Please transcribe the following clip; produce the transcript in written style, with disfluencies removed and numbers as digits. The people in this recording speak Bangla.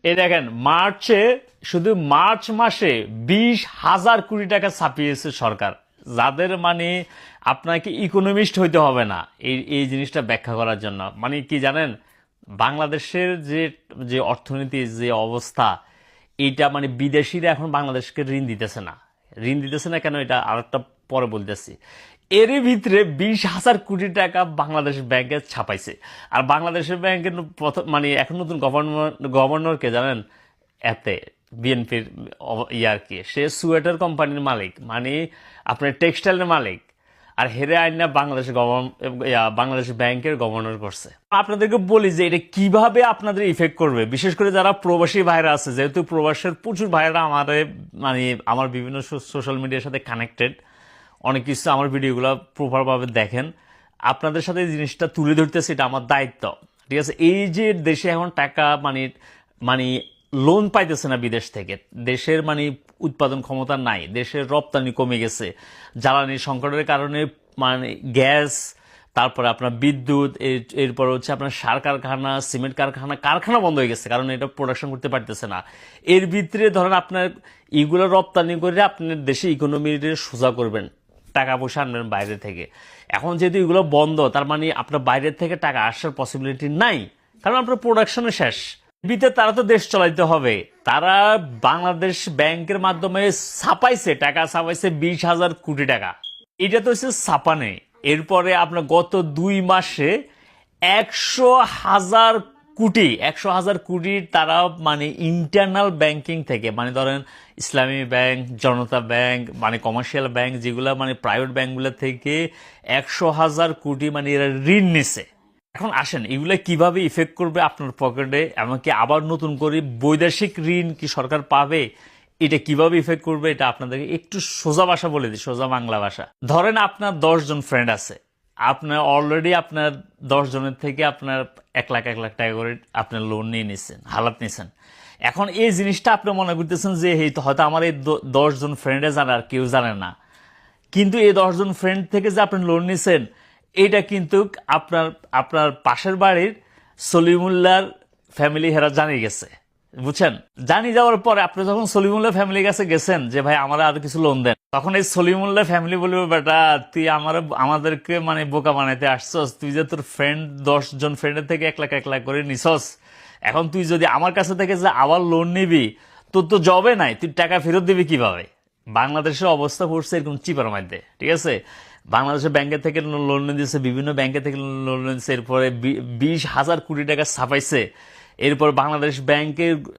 এই দেখেন মার্চে, শুধু মার্চ মাসে 20,000 কোটি টাকা ছাপিয়েছে সরকার। যাদের মানে আপনাকে ইকোনমিস্ট হইতে হবে না এই এই জিনিসটা ব্যাখ্যা করার জন্য। মানে কি জানেন, বাংলাদেশের যে যে অর্থনীতির যে অবস্থা, এইটা মানে বিদেশিরা এখন বাংলাদেশকে ঋণ দিতেছে না। ঋণ দিতেছে না কেন, এটা আরেকটা পরে বলতেছি। এরই ভিতরে 20,000 কোটি টাকা বাংলাদেশ ব্যাংকে ছাপাইছে। আর বাংলাদেশের ব্যাংকের প্রথম মানে এখন নতুন গভর্নরকে জানেন, এতে বিএনপির ইয়ার কি, সে সুয়েটার কোম্পানির মালিক, মানে আপনার টেক্সটাইলের মালিক। আর হেরে আইনা বাংলাদেশ ব্যাংকের গভর্নর করছে। আপনাদেরকে বলি যে এটা কিভাবে আপনাদের ইফেক্ট করবে, বিশেষ করে যারা প্রবাসী ভাইরা আছে, যেহেতু প্রবাসের প্রচুর ভাইরা আমাদের মানে আমার বিভিন্ন সোশ্যাল মিডিয়ার সাথে কানেক্টেড, অনেক কিছু আমার ভিডিওগুলো প্রপারভাবে দেখেন। আপনাদের সাথে এই জিনিসটা তুলে ধরতেছে, এটা আমার দায়িত্ব, ঠিক আছে। এই যে দেশে এখন টাকা মানে মানে লোন পাইতেছে না বিদেশ থেকে, দেশের মানে উৎপাদন ক্ষমতা নাই, দেশের রপ্তানি কমে গেছে জ্বালানি সংকটের কারণে, মানে গ্যাস, তারপরে আপনার বিদ্যুৎ, এরপর হচ্ছে আপনার সার কারখানা, সিমেন্ট কারখানা বন্ধ হয়ে গেছে, কারণ এটা প্রোডাকশন করতে পারতেছে না। এর ভিতরে ধরেন আপনার এগুলো রপ্তানি করে আপনার দেশে ইকোনমির সোজা করবেন, টাকা পয়সা আনবেন বাইরে থেকে। এখন যেহেতু এগুলো বন্ধ, তার মানে আপনার বাইরের থেকে টাকা আসার পসিবিলিটি নাই, কারণ আপনার প্রোডাকশনে শেষ। বিতে তারা তো দেশ চালাইতে হবে, তারা বাংলাদেশ ব্যাংকের মাধ্যমে টাকা ছাপাইছে 20,000 কোটি টাকা। এটা তো হচ্ছে ছাপানে। এরপরে আপনার গত 2 মাসে 100,000 কোটি তারা মানে ইন্টারনাল ব্যাংকিং থেকে, মানে ধরেন ইসলামী ব্যাংক, জনতা ব্যাংক, মানে কমার্শিয়াল ব্যাংক যেগুলো মানে প্রাইভেট ব্যাংকগুলো থেকে 100,000 কোটি মানে এরা ঋণ নিছে। এখন আসেন এগুলো কিভাবে ইফেক্ট করবে আপনার পকেটে, এমনকি আবার নতুন করে বৈদেশিক ঋণ কি সরকার পাবে, এটা কিভাবে ইফেক্ট করবে, এটা আপনাদেরকে একটু সোজা ভাষা বলে দিই, সোজা বাংলা ভাষা। ধরেন আপনার 10 জন ফ্রেন্ড আছে, আপনার অলরেডি আপনার 10 জনের থেকে আপনার 1 লাখ টাকা করে আপনার লোন নিয়ে নিচ্ছেন, হালাত নিচ্ছেন। এখন এই জিনিসটা আপনি মনে করতেছেন যে হয়তো আমার এই 10 জন ফ্রেন্ডে জানে, আর কেউ জানে না। কিন্তু এই 10 জন ফ্রেন্ড থেকে যে আপনি লোন নিছেন, এটা কিন্তু আপনার আপনার পাশের বাড়ির সলিমুল্লাহর ফ্যামিলি হেরা জানিয়ে গেছে, বুঝছেন। জানিয়ে যাওয়ার পরে আপনি যখন সলিমুল্লাহ ফ্যামিলির কাছে গেছেন যে ভাই আমার আর কিছু লোন দেন, তখন এই সলিমুল্লাহ ফ্যামিলি বলবে, বেটা তুই আমাদেরকে মানে বোকা বানাইতে আসছস, তুই যে তোর ফ্রেন্ড 10 জন ফ্রেন্ডের থেকে 1 লাখ করে নিছস, এখন তুই যদি আমার কাছে থেকে যে আবার লোন নিবি, তোর তো জবে নাই, তুই টাকা ফেরত দিবি কিভাবে। বাংলাদেশের অবস্থা পড়ছে এরকম চিপার মধ্যে, ঠিক আছে। বাংলাদেশের ব্যাংকের থেকে লোন দিয়েছে, বিভিন্ন ব্যাংকের থেকে লোন দিয়েছে, এরপরে 20,000 কোটি টাকা ছাপাইছে। এরপর বাংলাদেশ ব্যাংকের